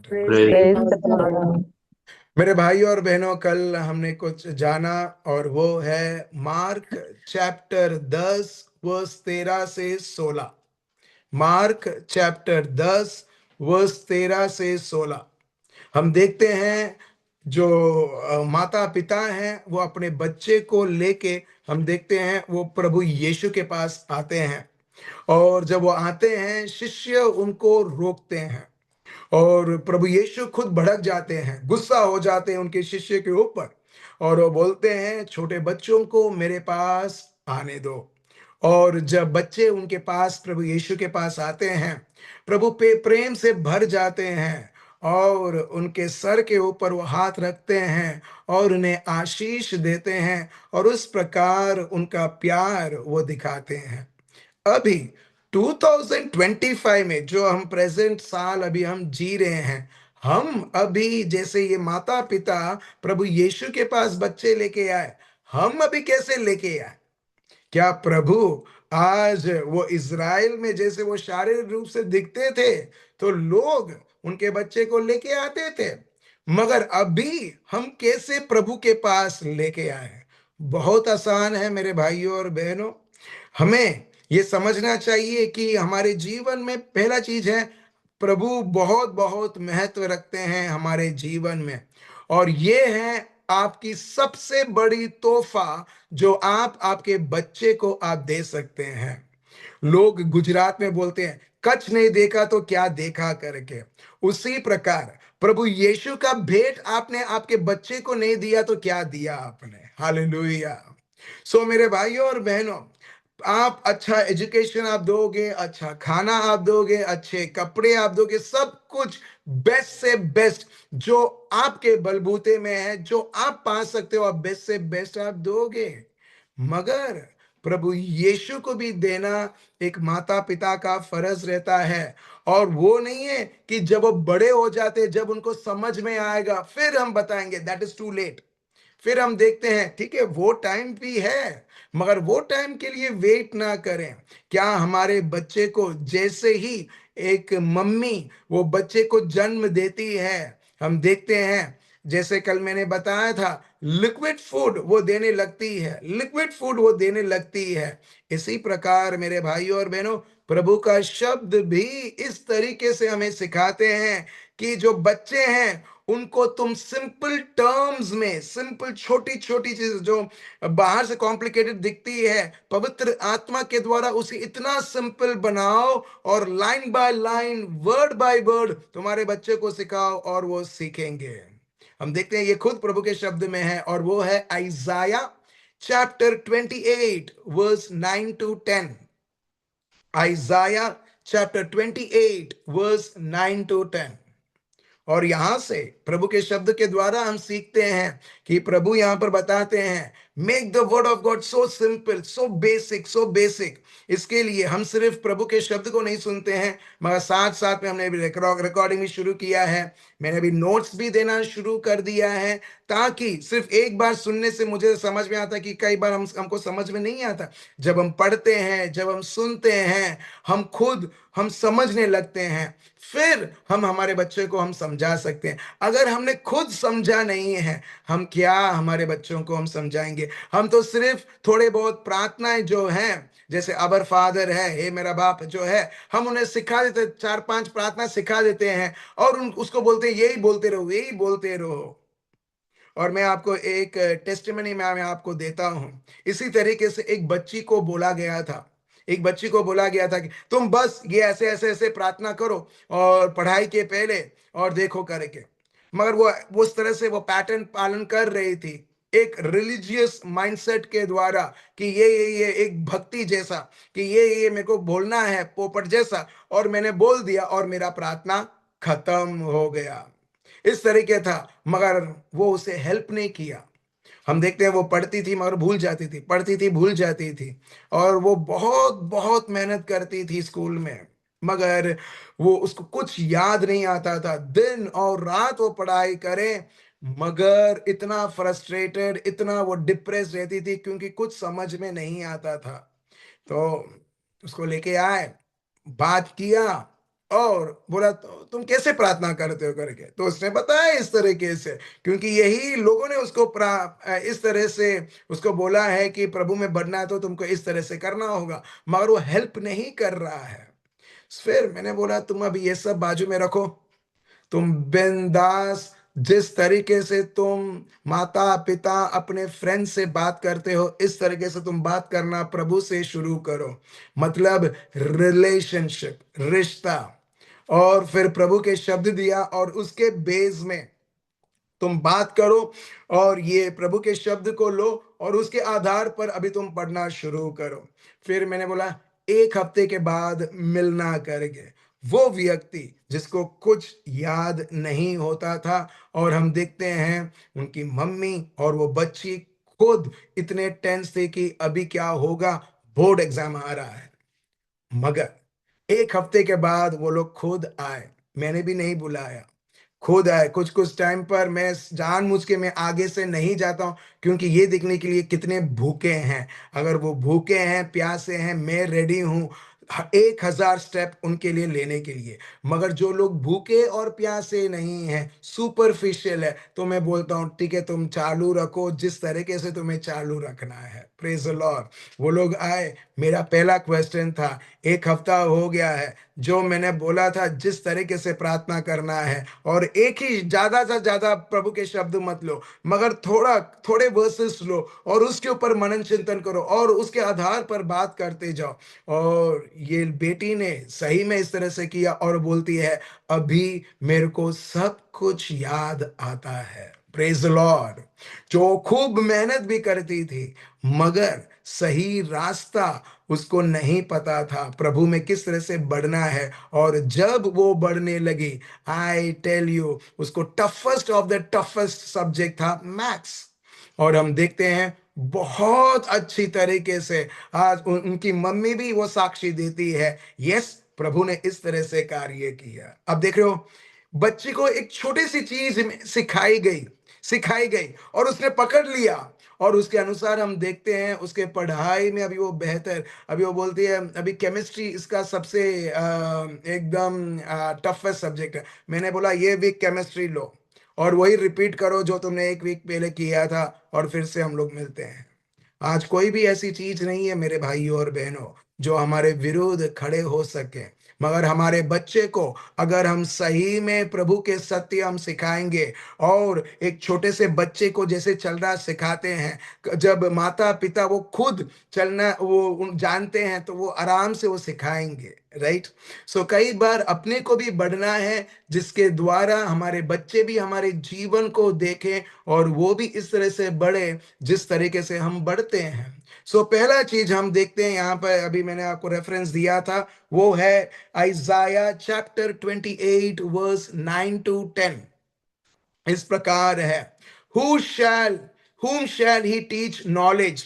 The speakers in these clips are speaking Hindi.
गॉड। Praise the Lord. मेरे भाई और बहनों, कल हमने कुछ जाना और वो है मार्क चैप्टर 10 वर्स 13 से 16। मार्क चैप्टर 10 वर्स 13 से 16। हम देखते हैं जो माता पिता हैं वो अपने बच्चे को लेके, हम देखते हैं वो प्रभु यीशु के पास आते हैं। और जब वो आते हैं, शिष्य उनको रोकते हैं और प्रभु यीशु खुद भड़क जाते हैं, गुस्सा हो जाते हैं उनके शिष्य के ऊपर। और वो बोलते हैं, छोटे बच्चों को मेरे पास आने दो। और जब बच्चे उनके पास, प्रभु यीशु के पास आते हैं, प्रभु पे प्रेम से भर जाते हैं और उनके सर के ऊपर वो हाथ रखते हैं और उन्हें आशीष देते हैं और उस प्रकार उनका प्यार वो दिखाते हैं। अभी 2025 में, जो हम प्रेजेंट साल अभी हम जी रहे हैं, हम अभी जैसे ये माता पिता प्रभु यीशु के पास बच्चे लेके आए, हम अभी कैसे लेके आए? क्या प्रभु आज वो इज़राइल में जैसे वो शारीरिक रूप से दिखते थे तो लोग उनके बच्चे को लेके आते थे, मगर अभी हम कैसे प्रभु के पास लेके आए हैं? बहुत आसान है मेरे भाइयों और बहनों। हमें ये समझना चाहिए कि हमारे जीवन में पहला चीज है, प्रभु बहुत बहुत महत्व रखते हैं हमारे जीवन में। और ये है आपकी सबसे बड़ी तोहफा जो आप आपके बच्चे को आप दे सकते हैं। लोग गुजरात में बोलते हैं, कच नहीं देखा तो क्या देखा करके। उसी प्रकार प्रभु यीशु का भेंट आपने आपके बच्चे को नहीं दिया तो क्या दिया आपने? हालेलुया। सो मेरे भाइयों और बहनों, आप अच्छा एजुकेशन आप दोगे, अच्छा खाना आप दोगे, अच्छे कपड़े आप दोगे, सब कुछ बेस्ट से बेस्ट जो आपके बलबूते में है, जो आप पा सकते हो, आप बेस्ट से बेस्ट आप दोगे। मगर प्रभु यीशु को भी देना एक माता पिता का फर्ज रहता है। और वो नहीं है कि जब वो बड़े हो जाते, जब उनको समझ में आएगा फिर हम बताएंगे, दैट इज टू लेट। फिर हम देखते हैं, ठीक है वो टाइम भी है, मगर वो टाइम के लिए वेट ना करें। क्या हमारे बच्चे को जैसे ही एक मम्मी वो बच्चे को जन्म देती है, हम देखते हैं, जैसे कल मैंने बताया था, लिक्विड फूड वो देने लगती है, लिक्विड फूड वो देने लगती है। इसी प्रकार मेरे भाइयों और बहनों, प्रभु का शब्द भी इस तरीके से हमें सिखाते हैं कि जो बच्चे हैं उनको तुम सिंपल टर्म्स में, सिंपल छोटी छोटी चीज जो बाहर से कॉम्प्लिकेटेड दिखती है, पवित्र आत्मा के द्वारा उसे इतना सिंपल बनाओ और line by line, word by word तुम्हारे बच्चे को सिखाओ और वो सीखेंगे। हम देखते हैं ये खुद प्रभु के शब्द में है और वो है Isaiah chapter 28 verse 9 to 10। Isaiah chapter 28 verse 9 to 10। और यहां से प्रभु के शब्द के द्वारा हम सीखते हैं कि प्रभु यहां पर बताते हैं, make the word of God so simple, so basic, so basic. इसके लिए हम सिर्फ प्रभु के शब्द को नहीं सुनते हैं, मगर साथ साथ में हमने रिकॉर्डिंग भी शुरू किया है, मैंने अभी नोट्स भी देना शुरू कर दिया है, ताकि सिर्फ एक बार सुनने से मुझे समझ में आता, कि कई बार हमको समझ में नहीं आता। जब हम पढ़ते हैं, जब हम सुनते हैं, हम खुद हम समझने लगते हैं, फिर हम हमारे बच्चे को हम समझा सकते हैं। अगर हमने खुद समझा नहीं है, हम क्या हमारे बच्चों को हम समझाएंगे? हम तो सिर्फ थोड़े बहुत प्रार्थनाएं जो हैं, जैसे अबर फादर है, हे मेरा बाप जो है, हम उन्हें सिखा देते, चार पांच प्रार्थना सिखा देते हैं और उसको बोलते हैं यही बोलते रहो, यही बोलते रहो। और मैं आपको एक टेस्टिमनी मैं आपको देता हूं। इसी तरीके से एक बच्ची को बोला गया था, एक बच्ची को बोला गया था कि तुम बस ये ऐसे ऐसे ऐसे प्रार्थना करो और पढ़ाई के पहले और देखो करके। मगर वो उस तरह से वो पैटर्न पालन कर रही थी, एक रिलीजियस माइंडसेट के द्वारा, कि ये एक भक्ति जैसा, कि ये मेरे को बोलना है पोपट जैसा, और मैंने बोल दिया और मेरा प्रार्थना खत्म हो गया। इस तरीके था, मगर वो उसे हेल्प नहीं किया। हम देखते हैं वो पढ़ती थी मगर भूल जाती थी, पढ़ती थी भूल जाती थी। और वो बहुत बहुत मेहनत करती थी स्कूल में, मगर वो उसको कुछ याद नहीं आता था। दिन और रात वो पढ़ाई करे, मगर इतना फ्रस्ट्रेटेड, इतना वो डिप्रेस रहती थी, क्योंकि कुछ समझ में नहीं आता था। तो उसको लेके आए, बात किया, और बोला तुम कैसे प्रार्थना करते हो करके, तो उसने बताया इस तरीके से, क्योंकि यही लोगों ने उसको इस तरह से उसको बोला है कि प्रभु में बढ़ना है तो तुमको इस तरह से करना होगा, मगर वो हेल्प नहीं कर रहा है। फिर मैंने बोला तुम अभी ये सब बाजू में रखो, तुम बिंदास जिस तरीके से तुम माता पिता अपने फ्रेंड से बात करते हो, इस तरीके से तुम बात करना प्रभु से शुरू करो। मतलब रिलेशनशिप, रिश्ता। और फिर प्रभु के शब्द दिया और उसके बेस में तुम बात करो, और ये प्रभु के शब्द को लो और उसके आधार पर अभी तुम पढ़ना शुरू करो। फिर मैंने बोला 1 हफ्ते के बाद मिलना करेंगे। वो व्यक्ति जिसको कुछ याद नहीं होता था, और हम देखते हैं उनकी मम्मी और वो बच्ची खुद इतने टेंस थे कि अभी क्या होगा, बोर्ड एग्जाम आ रहा है। मगर 1 हफ्ते के बाद वो लोग खुद आए, मैंने भी नहीं बुलाया, खुद आए। कुछ कुछ टाइम पर मैं जानबूझ के मैं आगे से नहीं जाता हूँ, क्योंकि ये देखने के लिए कितने भूखे हैं। अगर वो भूखे हैं, प्यासे हैं, मैं रेडी हूँ 1,000 स्टेप उनके लिए लेने के लिए। मगर जो लोग भूखे और प्यासे नहीं हैं, सुपरफिशियल है, तो मैं बोलता हूँ ठीक है, तुम चालू रखो जिस तरीके से तुम्हें चालू रखना है। Praise the Lord. वो लोग आए। मेरा पहला क्वेश्चन था, 1 हफ्ता हो गया है, जो मैंने बोला था जिस तरीके से प्रार्थना करना है, और एक ही ज्यादा से ज्यादा प्रभु के शब्द मत लो, मगर थोड़े वर्सेस लो और उसके ऊपर मनन चिंतन करो और उसके आधार पर बात करते जाओ। और ये बेटी ने सही में इस तरह से किया और बोलती है अभी मेरे को सब कुछ याद आता है। Praise the Lord. जो खूब मेहनत भी करती थी, मगर सही रास्ता उसको नहीं पता था प्रभु में किस तरह से बढ़ना है। और जब वो बढ़ने लगी, आई टेल यू, उसको toughest of the toughest subject था मैथ्स। और हम देखते हैं बहुत अच्छी तरीके से आज उनकी मम्मी भी वो साक्षी देती है, यस प्रभु ने इस तरह से कार्य किया। अब देख रहे हो, बच्ची को एक छोटी सी चीज सिखाई गई और उसने पकड़ लिया, और उसके अनुसार हम देखते हैं उसके पढ़ाई में अभी वो बेहतर। अभी वो बोलती है अभी केमिस्ट्री इसका सबसे एकदम टफेस्ट सब्जेक्ट है। मैंने बोला ये वीक केमिस्ट्री लो और वही रिपीट करो जो तुमने 1 वीक पहले किया था, और फिर से हम लोग मिलते हैं। आज कोई भी ऐसी चीज नहीं है मेरे भाइयों और बहनों जो हमारे विरुद्ध खड़े हो सके, मगर हमारे बच्चे को अगर हम सही में प्रभु के सत्य हम सिखाएंगे, और एक छोटे से बच्चे को जैसे चलना सिखाते हैं, जब माता पिता वो खुद चलना वो जानते हैं तो वो आराम से वो सिखाएंगे। राइट। सो कई बार अपने को भी बढ़ना है, जिसके द्वारा हमारे बच्चे भी हमारे जीवन को देखें और वो भी इस तरह से बढ़े जिस तरीके से हम बढ़ते हैं। सो पहला चीज हम देखते हैं यहाँ पर, अभी मैंने आपको रेफरेंस दिया था, वो है आइजाया चैप्टर 28 वर्स 9 to 10। इस प्रकार है, who shall whom shall he teach knowledge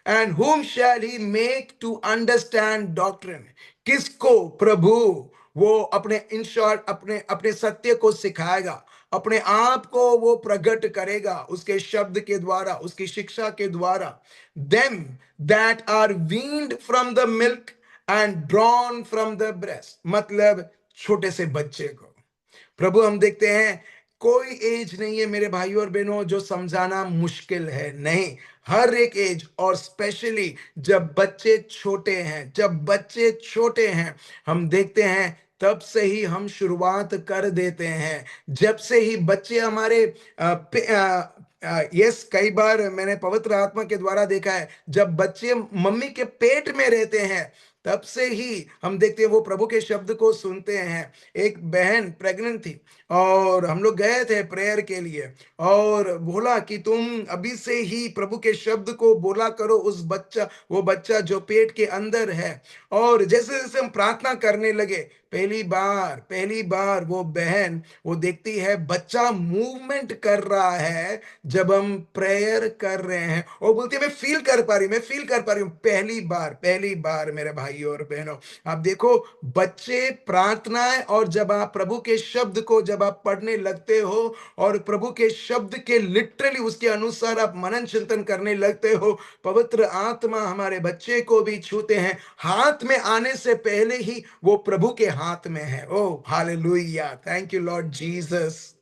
and whom shall he make to understand doctrine। किसको प्रभु वो अपने इन शॉर्ट अपने अपने सत्य को सिखाएगा, अपने आप को वो प्रकट करेगा उसके शब्द के द्वारा, उसकी शिक्षा के द्वारा। them that are weaned from the milk and drawn from the breast। मतलब छोटे से बच्चे को प्रभु, हम देखते हैं कोई एज नहीं है मेरे भाइयों और बहनों जो समझाना मुश्किल है, नहीं। हर एक एज, और स्पेशली जब बच्चे छोटे हैं, हम देखते हैं तब से ही हम शुरुआत कर देते हैं। जब से ही बच्चे हमारे यस, कई बार मैंने पवित्र आत्मा के द्वारा देखा है, जब बच्चे मम्मी के पेट में रहते हैं तब से ही हम देखते हैं वो प्रभु के शब्द को सुनते हैं। एक बहन प्रेग्नेंट थी और हम लोग गए थे प्रेयर के लिए, और बोला कि तुम अभी से ही प्रभु के शब्द को बोला करो वो बच्चा जो पेट के अंदर है। और जैसे जैसे हम प्रार्थना करने लगे, पहली बार वो बहन वो देखती है बच्चा मूवमेंट कर रहा है जब हम प्रेयर कर रहे हैं, और बोलती है मैं फील कर पा रही हूँ। पहली बार मेरे भाइयों और बहनों, आप देखो बच्चे प्रार्थनाएं, और जब आप प्रभु के शब्द को जब आप पढ़ने लगते हो और प्रभु के शब्द के लिटरली उसके अनुसार आप मनन चिंतन करने लगते हो, पवित्र आत्मा हमारे बच्चे को भी छूते हैं। हाथ में आने से पहले ही वो प्रभु के हाथ में है। Oh hallelujah, thank you Lord Jesus.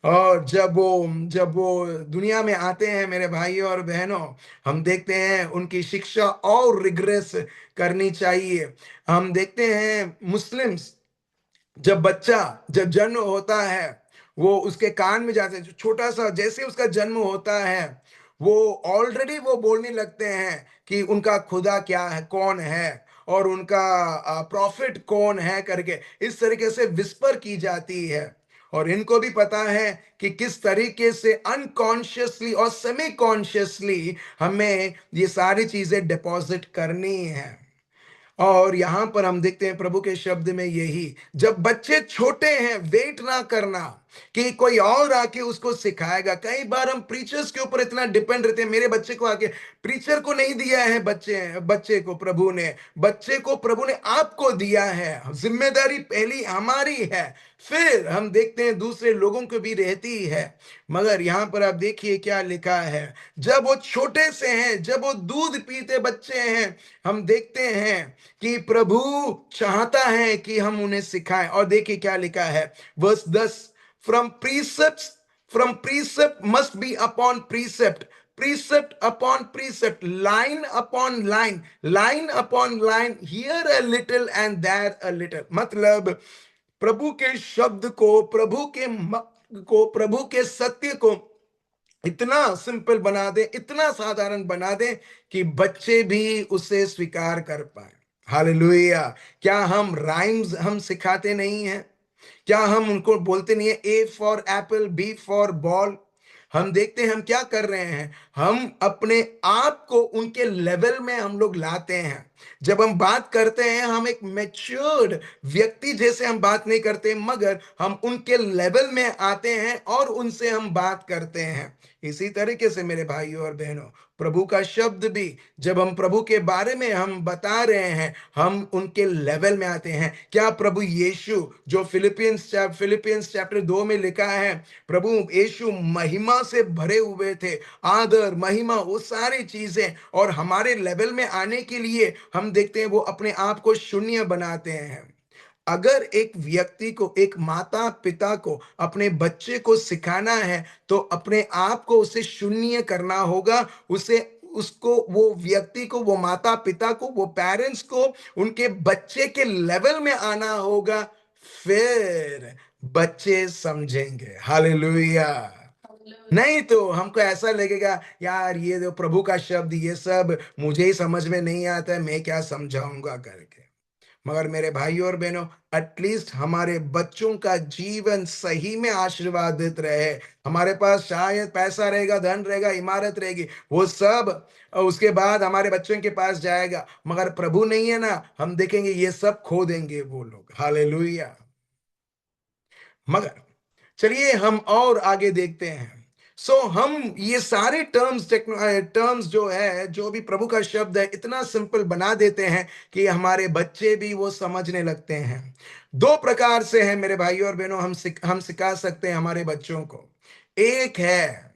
और जब वो दुनिया में आते हैं मेरे भाइयों और बहनों, हम देखते हैं उनकी शिक्षा और रिग्रेस करनी चाहिए। हम देखते हैं मुस्लिम्स, जब जन्म होता है, वो उसके कान में जाते हैं, जो छोटा सा जैसे उसका जन्म होता है, वो ऑलरेडी वो बोलने लगते हैं कि उनका खुदा क्या है, कौन है, और उनका प्रॉफिट कौन है करके इस तरीके से विस्पर की जाती है। और इनको भी पता है कि किस तरीके से अनकॉन्शियसली और सेमी कॉन्शियसली हमें ये सारी चीजें डिपॉजिट करनी है। और यहां पर हम देखते हैं प्रभु के शब्द में यही, जब बच्चे छोटे हैं वेट ना करना कि कोई और आके उसको सिखाएगा। कई बार हम प्रीचर्स के ऊपर इतना डिपेंड रहते हैं, मेरे बच्चे को आके, प्रीचर को नहीं दिया है बच्चे बच्चे को प्रभु ने, बच्चे को प्रभु ने आपको दिया है। जिम्मेदारी पहली हमारी है, फिर हम देखते हैं दूसरे लोगों को भी रहती है। मगर यहां पर आप देखिए क्या लिखा है, जब वो छोटे से हैं, जब वो दूध पीते बच्चे हैं, हम देखते हैं कि प्रभु चाहता है कि हम उन्हें सिखाएं। और देखिए क्या लिखा है, verse 10, from precept, from precept must be upon precept, precept upon precept, line upon line, line upon line, here a little and there a little। मतलब प्रभु के शब्द को, प्रभु के सत्य को इतना सिंपल बना दे, इतना साधारण बना दे कि बच्चे भी उसे स्वीकार कर पाए। हालेलुया। क्या हम राइम्स हम सिखाते नहीं हैं? क्या हम उनको बोलते नहीं है, A for apple, B for ball? हम देखते हैं हम क्या कर रहे हैं, हम अपने आप को उनके लेवल में हम लोग लाते हैं। जब हम बात करते हैं, हम एक मैच्योर्ड व्यक्ति जैसे हम बात नहीं करते, मगर हम उनके लेवल में आते हैं और उनसे हम बात करते हैं। इसी तरीके से मेरे भाइयों और बहनों, प्रभु का शब्द भी, जब हम प्रभु के बारे में हम बता रहे हैं, हम उनके लेवल में आते हैं। क्या प्रभु यीशु, जो फिलिपियंस चैप्टर 2 में लिखा है, प्रभु यीशु महिमा से भरे हुए थे, आदर महिमा वो सारी चीजें, और हमारे लेवल में आने के लिए हम देखते हैं वो अपने आप को शून्य बनाते हैं। अगर एक व्यक्ति को, एक माता पिता को अपने बच्चे को सिखाना है, तो अपने आप को उसे शून्य करना होगा। उसे उसको वो व्यक्ति को, वो माता पिता को, वो पेरेंट्स को उनके बच्चे के लेवल में आना होगा, फिर बच्चे समझेंगे। हालेलुया। नहीं तो हमको ऐसा लगेगा, यार ये जो प्रभु का शब्द, ये सब मुझे ही समझ में नहीं आता है, मैं क्या समझाऊंगा करके। मगर मेरे भाइयों और बहनों, एटलीस्ट हमारे बच्चों का जीवन सही में आशीर्वादित रहे। हमारे पास शायद पैसा रहेगा, धन रहेगा, इमारत रहेगी, वो सब उसके बाद हमारे बच्चों के पास जाएगा, मगर प्रभु नहीं है ना, हम देखेंगे ये सब खो देंगे वो लोग। हालेलुया। मगर चलिए हम और आगे देखते हैं। हम ये सारे टर्म्स जो है, जो भी प्रभु का शब्द है, इतना सिंपल बना देते हैं कि हमारे बच्चे भी वो समझने लगते हैं। दो प्रकार से है मेरे भाइयों और बहनों, हम सिखा सकते हैं हमारे बच्चों को। एक है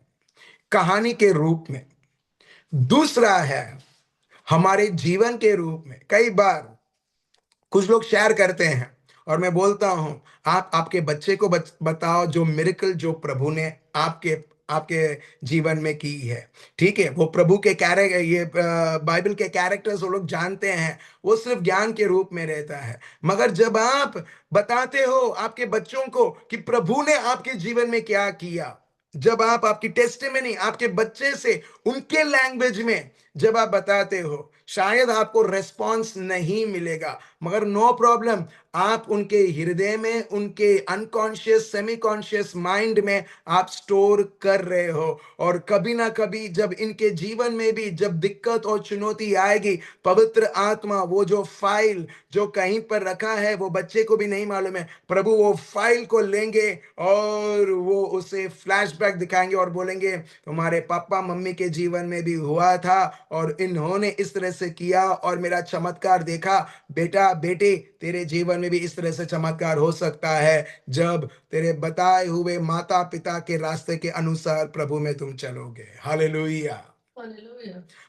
कहानी के रूप में, दूसरा है हमारे जीवन के रूप में। कई बार कुछ लोग शेयर करते हैं, और मैं बोलता हूं, आप आपके बच्चे को बताओ जो मिरेकल जो प्रभु ने आपके आपके जीवन में की है। ठीक है, वो प्रभु के कैरेक्टर, ये बाइबल के कैरेक्टर्स वो लोग जानते हैं, वो सिर्फ ज्ञान के रूप में रहता है। मगर जब आप बताते हो आपके बच्चों को कि प्रभु ने आपके जीवन में क्या किया, जब आप आपकी टेस्टिमनी आपके बच्चे से उनके लैंग्वेज में जब आप बताते हो, शायद आपको रेस्पॉन्स नहीं मिलेगा, मगर नो प्रॉब्लम, आप उनके हृदय में, उनके अनकॉन्शियस सेमी कॉन्शियस माइंड में आप स्टोर कर रहे हो। और कभी ना कभी जब इनके जीवन में भी जब दिक्कत और चुनौती आएगी, पवित्र आत्मा वो जो फाइल जो कहीं पर रखा है, वो बच्चे को भी नहीं मालूम है, प्रभु वो फाइल को लेंगे और वो उसे फ्लैशबैक दिखाएंगे और बोलेंगे, तुम्हारे पापा मम्मी के जीवन में भी हुआ था और इन्होंने इस तरह से किया और मेरा चमत्कार देखा। बेटा बेटी, तेरे जीवन में भी इस तरह से चमत्कार हो सकता है, जब तेरे बताए हुए माता पिता के रास्ते के अनुसार प्रभु में तुम चलोगे। हालेलुया।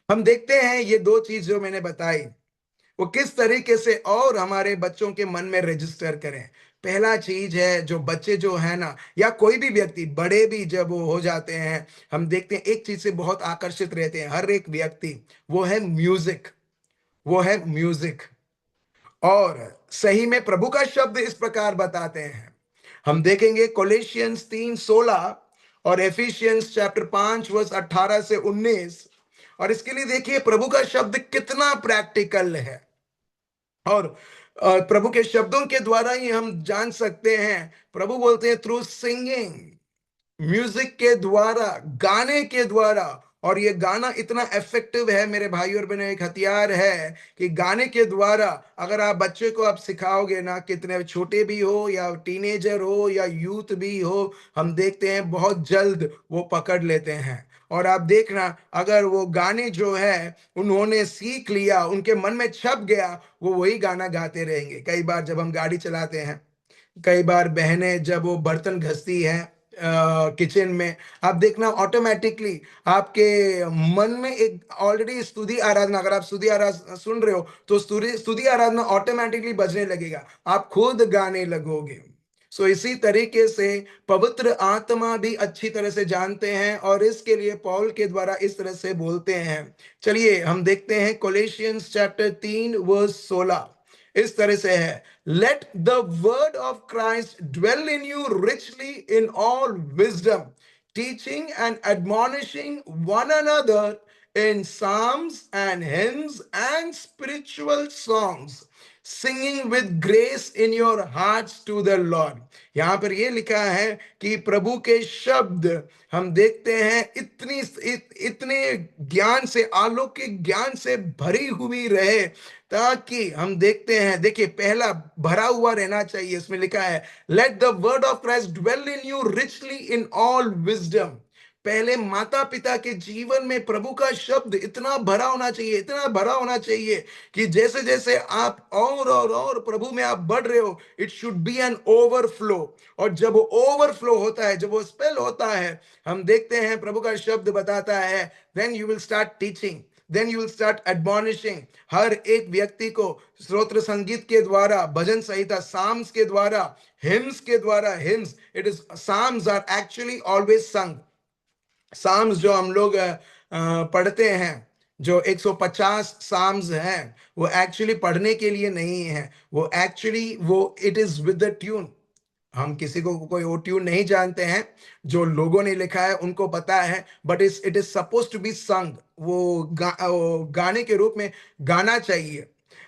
हम देखते हैं ये दो चीज जो मैंने बताई, वो किस तरीके से और हमारे बच्चों के मन में रजिस्टर करें। पहला चीज है, जो बच्चे जो है ना, या कोई भी व्यक्ति, बड़े भी जब वो हो जाते हैं, हम देखते हैं एक चीज से बहुत आकर्षित रहते हैं हर एक व्यक्ति, वो है म्यूजिक। वो है म्यूजिक। और सही में प्रभु का शब्द इस प्रकार बताते हैं। हम देखेंगे कोलेशियंस 3:16 और एफिशियंस चैप्टर 5 वर्स 18 से 19। और इसके लिए देखिए प्रभु का शब्द कितना प्रैक्टिकल है। और प्रभु के शब्दों के द्वारा ही हम जान सकते हैं। प्रभु बोलते हैं थ्रू सिंगिंग, म्यूजिक के द्वारा, गाने के द्वारा। और ये गाना इतना इफेक्टिव है मेरे भाई और बहनों, एक हथियार है कि गाने के द्वारा अगर आप बच्चे को आप सिखाओगे ना, कितने छोटे भी हो या टीनेजर हो या यूथ भी हो, हम देखते हैं बहुत जल्द वो पकड़ लेते हैं। और आप देखना, अगर वो गाने जो है उन्होंने सीख लिया, उनके मन में छप गया, वो वही गाना गाते रहेंगे। कई बार जब हम गाड़ी चलाते हैं, कई बार बहनें जब वो बर्तन घसती है किचन में, आप देखना ऑटोमेटिकली आपके मन में एक ऑलरेडी स्तुति आराधना, अगर आप स्तुति आराधना सुन रहे हो तो स्तुति स्तुति आराधना ऑटोमेटिकली बजने लगेगा, आप खुद गाने लगोगे। सो इसी तरीके से पवित्र आत्मा भी अच्छी तरह से जानते हैं, और इसके लिए पौल के द्वारा इस तरह से बोलते हैं। चलिए हम देखते हैं कोलेशियंस चैप्टर 3 वर्स 16। इस तरह से है, let the word of Christ dwell in you richly in all wisdom, teaching and admonishing one another in psalms and hymns and spiritual songs, singing with grace in your hearts to the Lord। यहां पर यह लिखा है कि प्रभु के शब्द हम देखते हैं इतने ज्ञान से, अलौकिक ज्ञान से भरी हुई रहे, ताकि हम देखते हैं, देखिए पहला भरा हुआ रहना चाहिए। इसमें लिखा है let the word of Christ dwell in you richly in all wisdom. पहले माता पिता के जीवन में प्रभु का शब्द इतना भरा होना चाहिए, इतना भरा होना चाहिए कि जैसे जैसे आप और प्रभु में आप बढ़ रहे हो, it should be an overflow. और जब वो ओवरफ्लो होता है, जब वो स्पेल होता है, हम देखते हैं प्रभु का शब्द बताता है, then you will start teaching, then you will start admonishing. हर एक व्यक्ति को स्तोत्र संगीत के द्वारा, भजन संहिता साम्स के द्वारा, हिम्स के द्वारा, hymns it is psalms are actually always sung. Psalms जो हम लोग पढ़ते हैं, जो 150 साम्स हैं, वो एक्चुअली पढ़ने के लिए नहीं है, वो एक्चुअली वो it is with the tune. हम किसी को कोई वो ट्यून नहीं जानते हैं, जो लोगों ने लिखा है उनको पता है, but it is suppose to be sung. वो गाने के रूप में गाना चाहिए।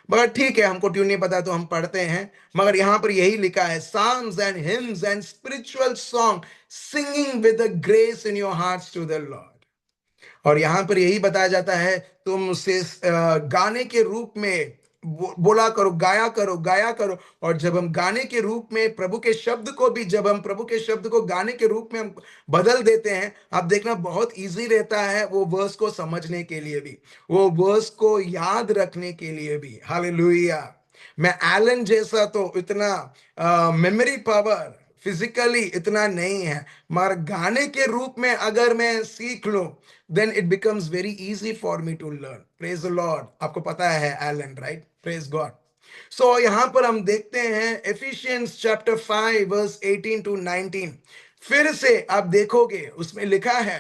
मगर ठीक है, हमको ट्यून नहीं पता तो हम पढ़ते हैं। मगर यहां पर यही लिखा है, Psalms and hymns and spiritual song, singing with the grace in your hearts to the Lord। और यहां पर यही बताया जाता है, तुम उसे गाने के रूप में बोला करो, गाया करो, गाया करो। और जब हम गाने के रूप में प्रभु के शब्द को भी, जब हम प्रभु के शब्द को गाने के रूप में हम बदल देते हैं, आप देखना बहुत इजी रहता है वो वर्स को समझने के लिए भी, वो वर्स को याद रखने के लिए भी। हालेलुया। मैं एलन जैसा तो इतना मेमोरी पावर फिजिकली इतना नहीं है, मगर गाने के रूप में अगर मैं सीख लूं, then it becomes very easy for me to learn। Praise the Lord। आपको पता है एलन, राइट? Praise God। सो यहां पर हम देखते हैं Ephesians chapter 5 verse 18 to 19। फिर से आप देखोगे उसमें लिखा है,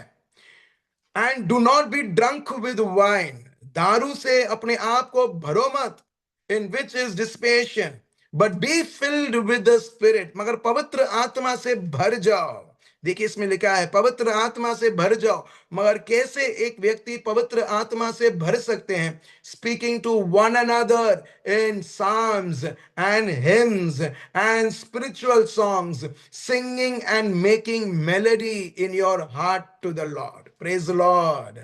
and do not be drunk with wine, दारू से अपने आप को भरो मत, in which is dissipation, but be filled with the spirit, मगर पवित्र आत्मा से भर जाओ। देखिए इसमें लिखा है पवित्र आत्मा से भर जाओ। मगर कैसे एक व्यक्ति पवित्र आत्मा से भर सकते हैं? Speaking to one another in psalms and hymns and spiritual songs, singing and making melody in your heart to the Lord. Praise the Lord.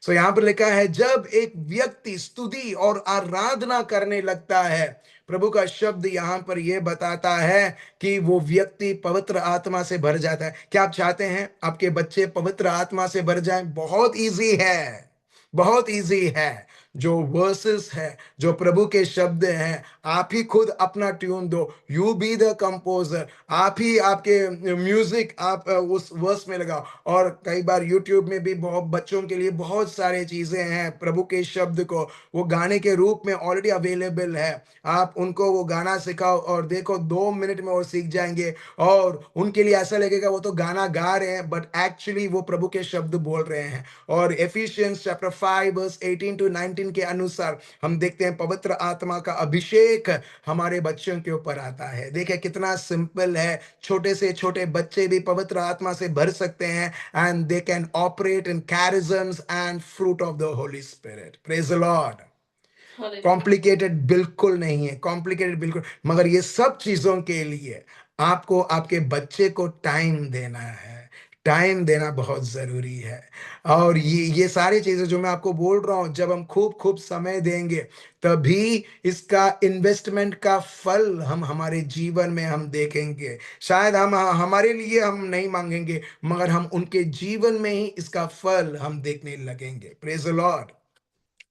So यहां पर लिखा है, जब एक व्यक्ति स्तुति और आराधना करने लगता है, प्रभु का शब्द यहां पर यह बताता है कि वो व्यक्ति पवित्र आत्मा से भर जाता है। क्या आप चाहते हैं आपके बच्चे पवित्र आत्मा से भर जाएं? बहुत इजी है, बहुत इजी है। जो वर्सेस है, जो प्रभु के शब्द हैं, आप ही खुद अपना ट्यून दो। यू बी द कंपोजर, आप ही आपके म्यूजिक आप उस वर्स में लगाओ। और कई बार यूट्यूब में भी बहुत बच्चों के लिए बहुत सारे चीजें हैं, प्रभु के शब्द को वो गाने के रूप में ऑलरेडी अवेलेबल है। आप उनको वो गाना सिखाओ और देखो 2 मिनट में वो सीख जाएंगे। और उनके लिए ऐसा लगेगा वो तो गाना गा रहे हैं, बट एक्चुअली वो प्रभु के शब्द बोल रहे हैं। और एफिशिएंस चैप्टर 5 वर्स 18 टू 19 के अनुसार हम देखते हैं पवित्र आत्मा का अभिषेक हमारे बच्चों के ऊपर आता है। देखिए कितना सिंपल है, छोटे से छोटे बच्चे भी पवित्र आत्मा से भर सकते हैं, and they can operate in charisms and fruit of the Holy Spirit. Praise the Lord. Complicated बिल्कुल नहीं है, कॉम्प्लिकेटेड बिल्कुल, मगर ये सब चीजों के लिए आपको आपके बच्चे को टाइम देना है। टाइम देना बहुत जरूरी है। और ये सारी चीजें जो मैं आपको बोल रहा हूं, जब हम खूब खूब समय देंगे, तभी इसका इन्वेस्टमेंट का फल हम हमारे जीवन में हम देखेंगे। शायद हम हमारे लिए हम नहीं मांगेंगे, मगर हम उनके जीवन में ही इसका फल हम देखने लगेंगे। Praise the Lord.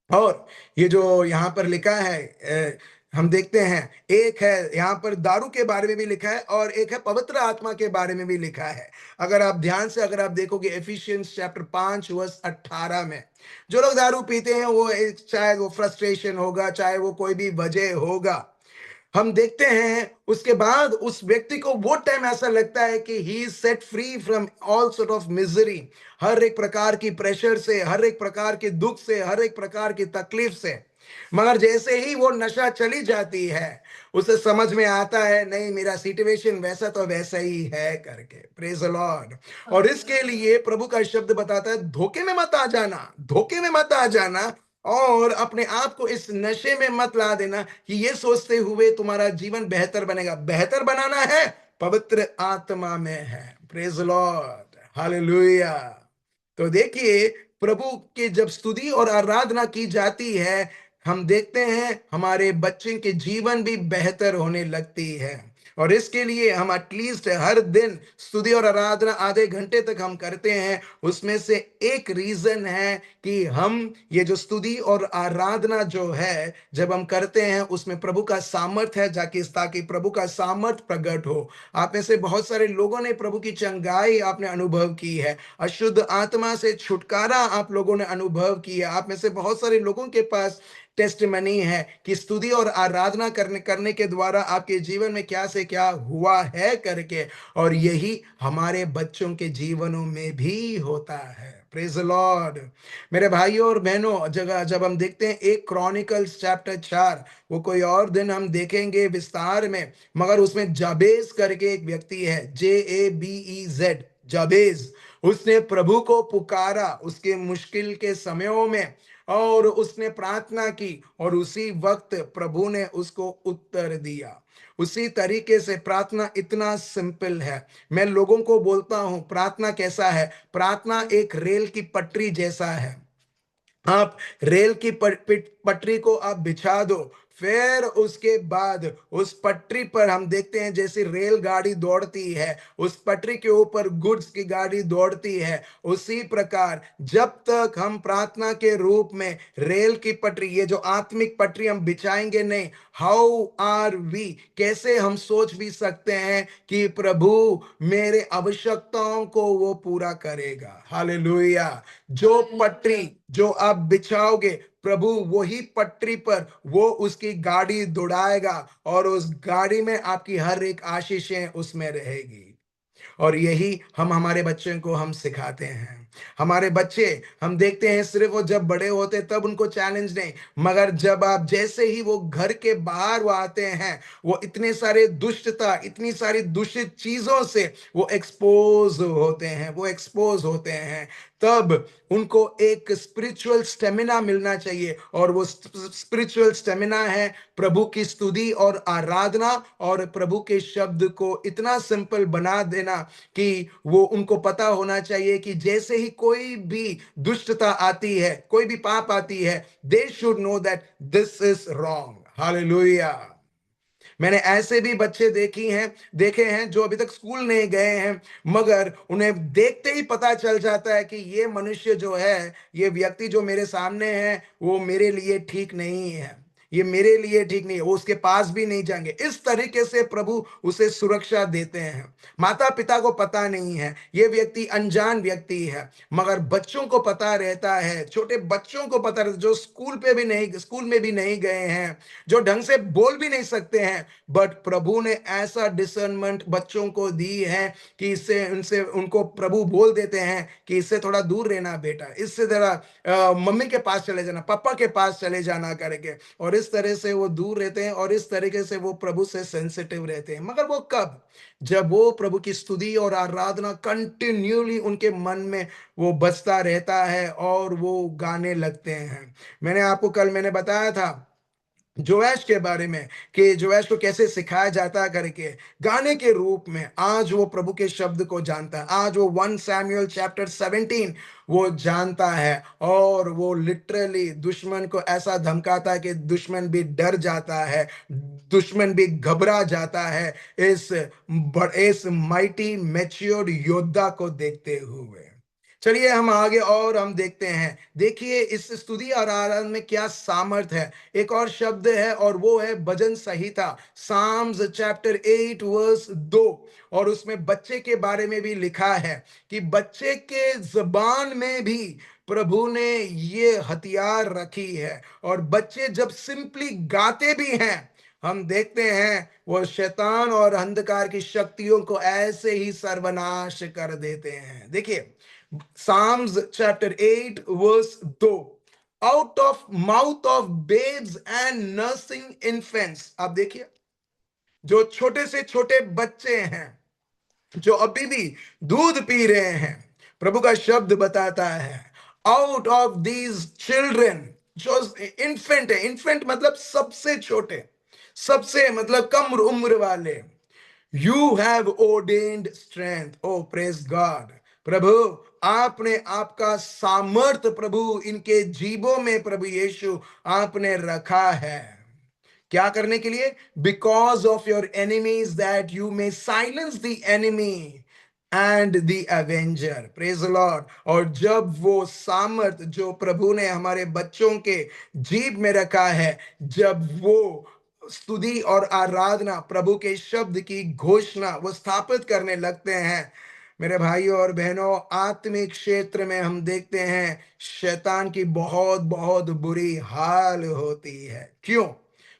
और ये जो यहाँ पर लिखा है, हम देखते हैं, एक है यहाँ पर दारू के बारे में भी लिखा है और एक है पवित्र आत्मा के बारे में भी लिखा है। अगर आप ध्यान से अगर आप देखोगे एफिशिएंस चैप्टर 5 वर्स 18 में, जो लोग दारू पीते हैं वो चाहे वो फ्रस्ट्रेशन होगा, चाहे वो कोई भी वजह होगा, हम देखते हैं उसके बाद उस व्यक्ति को वो टाइम ऐसा लगता है कि he is set free from all sort of misery, हर एक प्रकार की प्रेशर से, हर एक प्रकार के दुख से, हर एक प्रकार की तकलीफ से। मगर जैसे ही वो नशा चली जाती है, उसे समझ में आता है नहीं, मेरा सिचुएशन वैसा तो वैसा ही है करके। Praise the Lord. और इसके लिए प्रभु का शब्द बताता है धोखे में मत आ जाना, धोखे में मत आ जाना। और अपने आप को इस नशे में मत ला देना कि ये सोचते हुए तुम्हारा जीवन बेहतर बनेगा। बेहतर बनाना है, पवित्र आत्मा में है। Praise Lord, hallelujah. तो देखिए, प्रभु की जब स्तुति और आराधना की जाती है, हम देखते हैं हमारे बच्चे के जीवन भी बेहतर होने लगती है। और इसके लिए हम एटलीस्ट हर दिन स्तुति और आराधना आधे घंटे तक हम करते हैं। उसमें से एक रीजन है कि हम ये जो स्तुति और आराधना जो है जब हम करते हैं, उसमें प्रभु का सामर्थ है, जाकि ताकि प्रभु का सामर्थ प्रकट हो। आप में से बहुत सारे लोगों ने प्रभु की चंगाई आपने अनुभव की है, अशुद्ध आत्मा से छुटकारा आप लोगों ने अनुभव किया। आप में से बहुत सारे लोगों के पास टेस्टिमनी है कि स्तुति और आराधना करने करने के द्वारा आपके जीवन में क्या से क्या हुआ है करके। और यही हमारे बच्चों के जीवनों में भी होता है। Praise the Lord. मेरे भाइयों और बहनों, जगह जब हम देखते हैं एक क्रॉनिकल्स चैप्टर 4, वो कोई और दिन हम देखेंगे विस्तार में, मगर उसमें जाबेज करके एक व्यक्ति है, JABEZ, जाबेज। उसने प्रभु को पुकारा उसके मुश्किल के समयों में, और उसने प्रार्थना की और उसी वक्त प्रभु ने उसको उत्तर दिया। उसी तरीके से प्रार्थना इतना सिंपल है। मैं लोगों को बोलता हूं प्रार्थना कैसा है, प्रार्थना एक रेल की पटरी जैसा है। आप रेल की पटरी को आप बिछा दो, फिर उसके बाद उस पटरी पर हम देखते हैं जैसे रेलगाड़ी दौड़ती है, उस पटरी के ऊपर गुड्स की गाड़ी दौड़ती है। उसी प्रकार जब तक हम प्रार्थना के रूप में रेल की पटरी, ये जो आत्मिक पटरी हम बिछाएंगे नहीं, हाउ आर वी, कैसे हम सोच भी सकते हैं कि प्रभु मेरे आवश्यकताओं को वो पूरा करेगा। हालेलुया। जो पटरी जो आप बिछाओगे, प्रभु वही पटरी पर वो उसकी गाड़ी दौड़ाएगा, और उस गाड़ी में आपकी हर एक आशीषें उसमें रहेगी। और यही हम हमारे बच्चों को हम सिखाते हैं। हमारे बच्चे हम देखते हैं सिर्फ वो जब बड़े होते तब उनको चैलेंज नहीं, मगर जब आप जैसे ही वो घर के बाहर वो आते हैं, वो इतने सारे दुष्टता, इतनी सारी दूषित चीजों से वो एक्सपोज होते हैं, वो एक्सपोज होते हैं। तब उनको एक स्पिरिचुअल स्टेमिना मिलना चाहिए, और वो स्पिरिचुअल स्टेमिना है प्रभु की स्तुति और आराधना, और प्रभु के शब्द को इतना सिंपल बना देना कि वो उनको पता होना चाहिए कि जैसे ही कोई भी दुष्टता आती है, कोई भी पाप आती है, they should know that this is wrong. Hallelujah. मैंने ऐसे भी बच्चे देखे हैं जो अभी तक स्कूल नहीं गए हैं, मगर उन्हें देखते ही पता चल जाता है कि ये मनुष्य जो है, ये व्यक्ति जो मेरे सामने है, वो मेरे लिए ठीक नहीं है। ये मेरे लिए ठीक नहीं है, वो उसके पास भी नहीं जाएंगे। इस तरीके से प्रभु उसे सुरक्षा देते हैं। माता पिता को पता नहीं है, ये व्यक्ति अनजान व्यक्ति है, मगर बच्चों को पता रहता है, छोटे बच्चों को पता रहता है, जो स्कूल में भी नहीं गए हैं, जो ढंग से बोल भी नहीं सकते हैं, बट प्रभु ने ऐसा डिसर्नमेंट बच्चों को दी है कि इससे उनसे उनको प्रभु बोल देते हैं कि इससे थोड़ा दूर रहना बेटा, इससे जरा मम्मी के पास चले जाना, पापा के पास चले जाना करके। और इस तरह से वो दूर रहते हैं और इस तरीके से वो प्रभु से सेंसिटिव रहते हैं। मगर वो कब? जब वो प्रभु की स्तुति और आराधना कंटिन्यूली उनके मन में वो बजता रहता है और वो गाने लगते हैं। मैंने बताया था जोएश के बारे में, कि जोएश को कैसे सिखाया जाता करके गाने के रूप में। आज वो प्रभु के शब्द को जानता है, आज वो 1 Samuel chapter 17 वो जानता है, और वो लिटरली दुश्मन को ऐसा धमकाता है कि दुश्मन भी डर जाता है, दुश्मन भी घबरा जाता है इस माइटी मैच्योर्ड योद्धा को देखते हुए। चलिए हम आगे और हम देखते हैं। देखिए इस स्तुति और आराधना में क्या सामर्थ है। एक और शब्द है और वो है भजन संहिता, Psalms chapter 8 verse 2। और उसमें बच्चे के बारे में भी लिखा है कि बच्चे के जबान में भी प्रभु ने ये हथियार रखी है, और बच्चे जब सिंपली गाते भी हैं, हम देखते हैं वो शैतान और अंधकार की शक्तियों को ऐसे ही सर्वनाश कर देते हैं। देखिए Psalms chapter 8 verse 2, out of mouth of babes and nursing infants. आप देखिए जो छोटे से छोटे बच्चे हैं, जो अभी भी दूध पी रहे हैं, प्रभु का शब्द बताता है आउट ऑफ दीज चिल्ड्रन, जो इन्फेंट है, इन्फेंट मतलब सबसे छोटे, सबसे मतलब कम उम्र वाले, you have ordained strength, oh praise God। प्रभु आपने आपका सामर्थ प्रभु इनके जीवों में, प्रभु यीशु आपने रखा है। क्या करने के लिए? Because of your enemies, that you may silence the enemy and the Avenger. Praise Lord. और जब वो सामर्थ जो प्रभु ने हमारे बच्चों के जीव में रखा है, जब वो स्तुति और आराधना, प्रभु के शब्द की घोषणा वो स्थापित करने लगते हैं, मेरे भाइयों और बहनों, आत्मिक क्षेत्र में हम देखते हैं शैतान की बहुत बहुत बुरी हाल होती है। क्यों?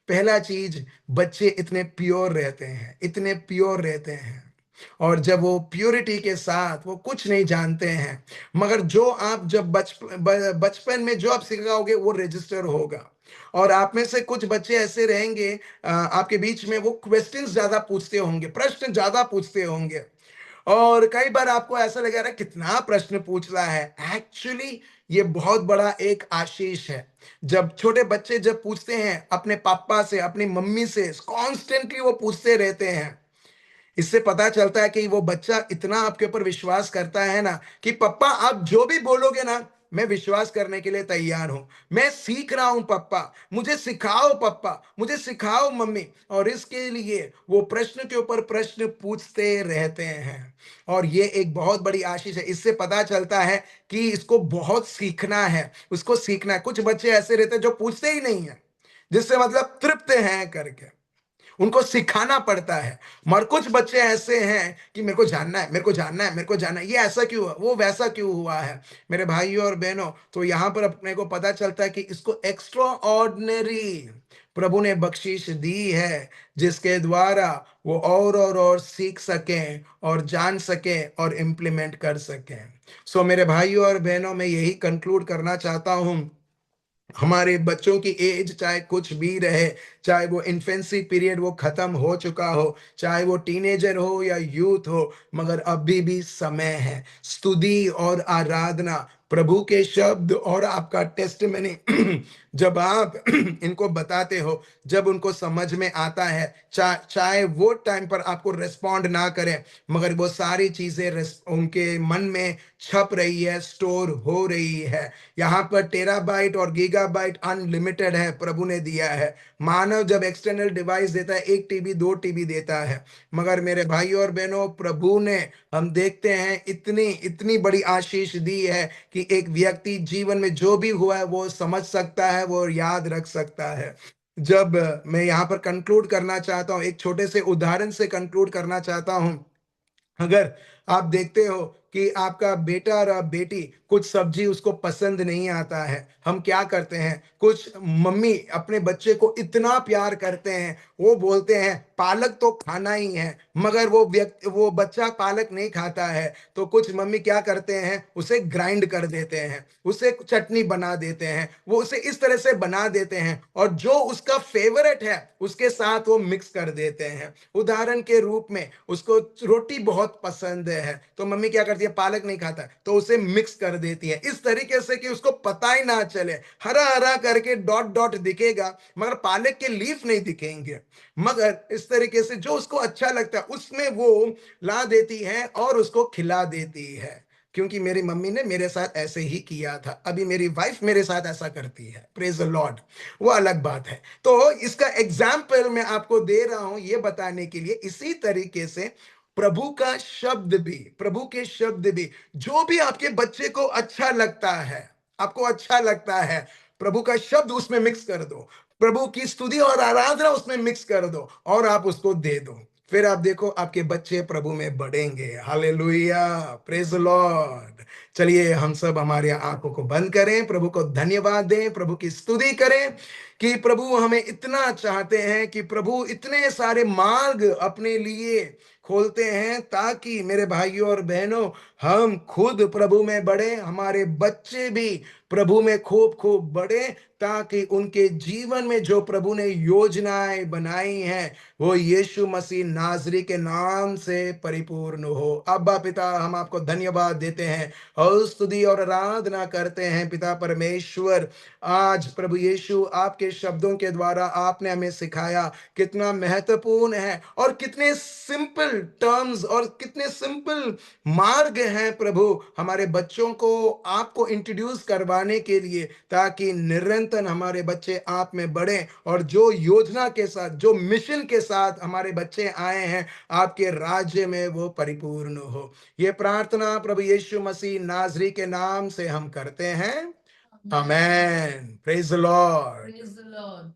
पहला चीज, बच्चे इतने प्योर रहते हैं, इतने प्योर रहते हैं, और जब वो प्योरिटी के साथ वो कुछ नहीं जानते हैं, मगर जो आप जब बचपन में जो आप सिखाओगे वो रजिस्टर होगा। और आप में से कुछ बच्चे ऐसे रहेंगे, आपके बीच में, वो क्वेश्चंस ज्यादा पूछते होंगे, प्रश्न ज्यादा पूछते होंगे, और कई बार आपको ऐसा लगेगा कितना प्रश्न पूछ रहा है। एक्चुअली ये बहुत बड़ा एक आशीष है। जब छोटे बच्चे जब पूछते हैं अपने पापा से, अपनी मम्मी से, कॉन्स्टेंटली वो पूछते रहते हैं, इससे पता चलता है कि वो बच्चा इतना आपके ऊपर विश्वास करता है ना, कि पापा आप जो भी बोलोगे ना, मैं विश्वास करने के लिए तैयार हूं, मैं सीख रहा हूं पापा, मुझे सिखाओ पापा, मुझे सिखाओ मम्मी। और इसके लिए वो प्रश्न के ऊपर प्रश्न पूछते रहते हैं, और ये एक बहुत बड़ी आशीष है। इससे पता चलता है कि इसको बहुत सीखना है, उसको सीखना है। कुछ बच्चे ऐसे रहते हैं जो पूछते ही नहीं है, जिससे मतलब तृप्त हैं करके, उनको सिखाना पड़ता है। मगर कुछ बच्चे ऐसे हैं कि मेरे को जानना है, मेरे को जानना है, मेरे को जानना है, ये ऐसा क्यों हुआ, वो वैसा क्यों हुआ है। मेरे भाइयों और बहनों, तो यहां पर अपने को पता चलता है कि इसको एक्स्ट्रा ऑर्डिनरी प्रभु ने बख्शीश दी है, जिसके द्वारा वो और सीख सकें और जान सकें और इम्प्लीमेंट कर सकें। सो मेरे भाइयों और बहनों, मैं यही कंक्लूड करना चाहता हूं, हमारे बच्चों की एज चाहे कुछ भी रहे, चाहे वो इन्फेंसी पीरियड वो खत्म हो चुका हो, चाहे वो टीनेजर हो या यूथ हो, मगर अभी भी समय है। स्तुति और आराधना, प्रभु के शब्द और आपका टेस्टमनी जब आप इनको बताते हो, जब उनको समझ में आता है, चाहे वो टाइम पर आपको रेस्पॉन्ड ना करें, मगर वो सारी चीजें उनके मन में छप रही है, स्टोर हो रही है। यहाँ पर टेराबाइट और गीगाबाइट अनलिमिटेड है, प्रभु ने दिया है। मानव मानव जब एक्सटर्नल डिवाइस देता है, एक टीवी, दो टीवी देता है, मगर मेरे भाई और बहनों, प्रभु ने, हम देखते हैं, इतनी इतनी बड़ी आशीष दी है कि एक व्यक्ति जीवन में जो भी हुआ है वो समझ सकता है, वो याद रख सकता है। जब मैं यहाँ पर कंक्लूड करना चाहता हूँ, एक छोटे से उदाहरण से कंक्लूड करना चाहता हूँ। अगर आप देखते हो कि आपका बेटा और बेटी, कुछ सब्जी उसको पसंद नहीं आता है, हम क्या करते हैं? कुछ मम्मी अपने बच्चे को इतना प्यार करते हैं, वो बोलते हैं पालक तो खाना ही है, मगर वो बच्चा पालक नहीं खाता है, तो कुछ मम्मी क्या करते हैं? उसे ग्राइंड कर देते हैं, उसे चटनी बना देते हैं, वो उसे इस तरह से बना देते हैं, और जो उसका फेवरेट है उसके साथ वो मिक्स कर देते हैं। उदाहरण के रूप में, उसको रोटी बहुत पसंद है, तो मम्मी क्या करती है? पालक नहीं खाता तो उसे मिक्स कर देती है, इस तरीके से कि उसको पता ही ना चले, हरा हरा करके डॉट डॉट दिखेगा, मगर पालक के लीफ नहीं दिखेंगे। मगर इस तरीके से जो उसको अच्छा लगता है उसमें वो ला देती है और उसको खिला देती है। क्योंकि मेरी मम्मी ने मेरे साथ ऐसे ही किया था, अभी मेरी वाइफ मेरे साथ ऐसा करती है, प्रेज द लॉर्ड, वो अलग बात है। तो इसका एग्जाम्पल मैं आपको दे रहा हूं ये बताने के लिए, इसी तरीके से प्रभु का शब्द भी, प्रभु के शब्द भी, जो भी आपके बच्चे को अच्छा लगता है, आपको अच्छा लगता है, प्रभु का शब्द उसमें मिक्स कर दो, प्रभु की स्तुति और आराधना उसमें मिक्स कर दो, और आप उसको दे दो। फिर आप देखो आपके बच्चे प्रभु में बढ़ेंगे। Hallelujah, praise the Lord. चलिए हम सब हमारे आंखों को बंद करें, प्रभु को धन्यवाद दें, प्रभु की स्तुति करें कि प्रभु हमें इतना चाहते हैं, कि प्रभु इतने सारे मार्ग अपने लिए खोलते हैं, ताकि मेरे भाइयों और बहनों, हम खुद प्रभु में बढ़े, हमारे बच्चे भी प्रभु में खूब खूब बढ़े, ताकि उनके जीवन में जो प्रभु ने योजनाएं बनाई हैं वो यीशु मसीह नाजरी के नाम से परिपूर्ण हो। अब्बा पिता, हम आपको धन्यवाद देते हैं और स्तुति और आराधना करते हैं पिता परमेश्वर। आज प्रभु यीशु, आपके शब्दों के द्वारा आपने हमें सिखाया कितना महत्वपूर्ण है, और कितने सिंपल टर्म्स और कितने सिंपल मार्ग हैं प्रभु, हमारे बच्चों को आपको इंट्रोड्यूस करवाने के लिए, ताकि निरंतर हमारे बच्चे आप में बढ़े, और जो योजना के साथ, जो मिशन के साथ हमारे बच्चे आए हैं आपके राज्य में, वो परिपूर्ण हो। ये प्रार्थना प्रभु यीशु मसीह नाजरी के नाम से हम करते हैं। आमेन। Praise the Lord.